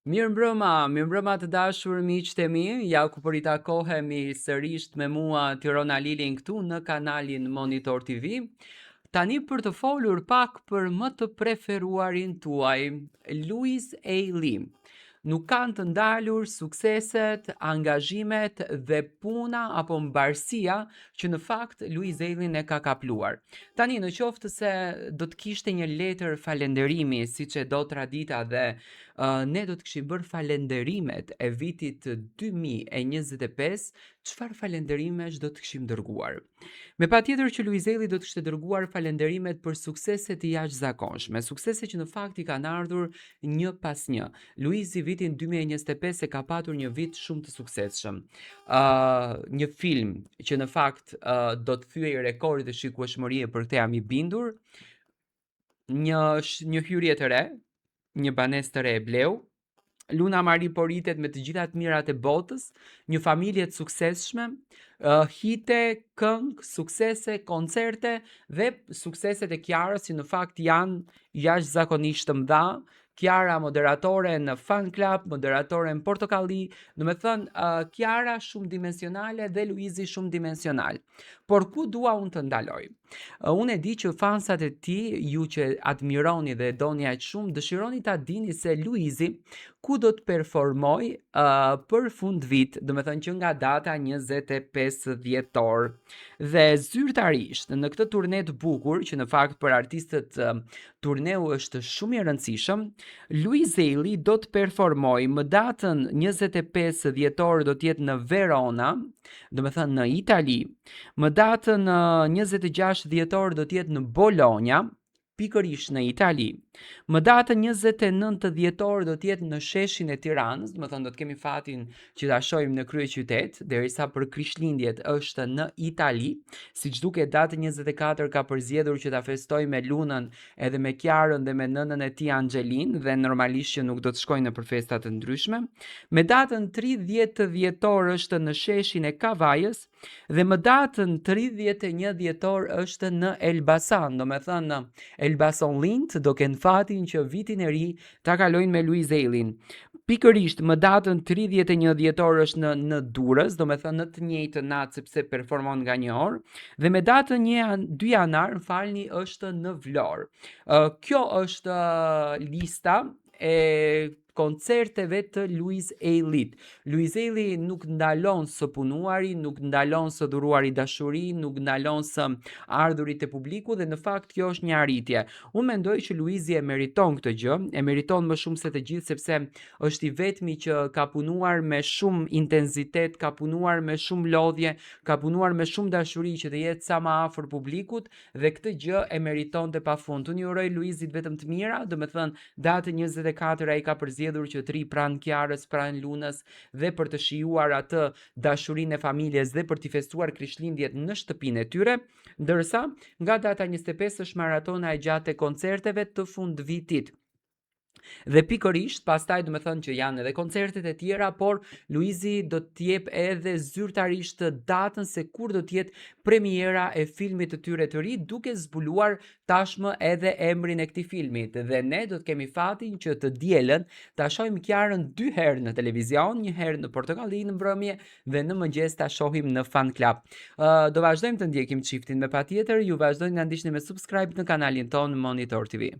Mirëmbrëma të dashur miqtë e mi, ja ku po ritakohemi sërish me mua Tirona Lilin këtu në kanalin Monitor TV. Tani për të folur pak për më të preferuarin tuaj, Luiz A. Nuk kanë të ndalur sukseset, angazhimet dhe puna apo mbarësia që në fakt Luiz A. e ka kapluar. Tani në qoftë se do të kishte një letër falenderimi, siç e do tradita dhe ne do të kishim bërë falenderimet e vitit 2025, çfarë falenderimesh do të kishim dërguar? Me patjetër që Luiz A. do të kishte dërguar falenderimet për suksese të jashtëzakonshme, suksese që në fakt i kanë ardhur një pas një. Luizi vitin 2025 e ka patur një vit shumë të suksesshëm. Një film që në fakt do të thyej rekordit të shikueshmërie, për këtë jam i bindur. Një hyrje të re, një banesë të re e bleu. Luna Mari po rritet me të gjitha të mirat e botës, një familje të suksesshme, hite, këngë, suksese, koncerte dhe sukseset e Kiarës që në fakt janë jashtëzakonisht të mëdha. Kiara moderatore në Fan Club, moderatore në Portokalli, do me thënë Kiara shumë dimensionale dhe Luizi shumë dimensional. Por ku dua unë të ndaloj? Unë e di që fansat e ti, ju që admironi dhe doni aq shumë, dëshironi ta dini se Luizi ku do të performoj për fund vit, do me thënë që nga data 25 dhjetor. Dhe zyrtarisht në këtë turne të bukur, që në fakt për artistët turneu është shumë i rëndësishëm, Luiz A. do të performoj më datën 25 dhjetor do të jetë në Verona, do me thënë në Itali, më datën 26 dhjetor do të jetë në Bologna, pikërisht në Itali. Më datën 29 dhjetor do të jetë në sheshin e Tiranës, do të thënë do të kemi fatin që ta shohim në kryeqytet, derisa për Krishtlindjet është në Itali. Siç duket datën 24 ka përzgjedhur që ta festoj me Lunën, edhe me Kiarën dhe me nënën e tij Anxhelin, dhe normalisht që nuk do të shkojnë në përfesta të ndryshme. Me datën 30 dhjetor është në sheshin e Kavajës dhe më datën 31 dhjetor është në Elbasan, do me thënë Elbasan Lind do kenë fatin që vitin e ri ta kalojnë me Luiz A. Pikërisht më datën 31 dhjetor është në Durrës, do me thënë në të njëjtën natë sepse performon nga një orë, dhe me datën 2 janar, falni, është në Vlorë. Kjo është lista e koncerteve të Luiz A. Luiz A. nuk ndalon së punuari, nuk ndalon së dhuruari dashuri, nuk ndalon së ardhurit e publiku, dhe në fakt kjo është një arritje. Unë mendoj që Luizi e meriton këtë gjë, e meriton më shumë se të gjithë, sepse është i vetmi që ka punuar me shumë intensitet, ka punuar me shumë lodhje, ka punuar me shumë dashuri që të jetë sa më afër publikut, dhe këtë gjë e meriton të pafund. Unë i uroj Luizit vetëm të mira, do me thënë datën 24 ai ka përzgjedhur që të ri pranë Kiarës, pranë Lunës, dhe për të shijuar atë dashurinë e familjes dhe për t'i festuar Krishtlindjet në shtëpinë e tyre, ndërsa nga data 25 është maratona e gjatë e koncerteve të fundvitit. Dhe pikërisht pastaj do me thënë që janë edhe koncertet e tjera, por Luizi do të jep edhe zyrtarisht datën se kur do të jetë premiera e filmit të tyre të ri, duke zbuluar tashmë edhe emrin e këtij filmit. Dhe ne do të kemi fatin që të dielën ta shohim Kiarën 2 herë në televizion, një herë në Portokalli në mbrëmje dhe në mëngjes ta shohim në Fan Club. Do vazhdojmë të ndjekim çiftin, me patjetër ju vazhdojnë na ndiqni me subscribe në kanalin ton Monitor TV.